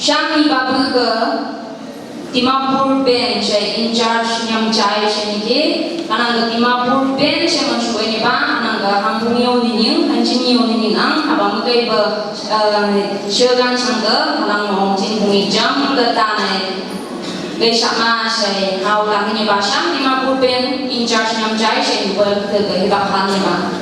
Sang iba buka Dimapur Ben saya in charge nyam cai saya ni anang Dimapur Ben saya masuk ini ba anang hampung yo ni hancin yo ni ang abang kai ba syagan sangga halang mong cin bungi jam ke tanah gai sama saya hau lagi ni ba sang Dimapur Ben in charge nyam cai saya buat ke gai ba han ni ba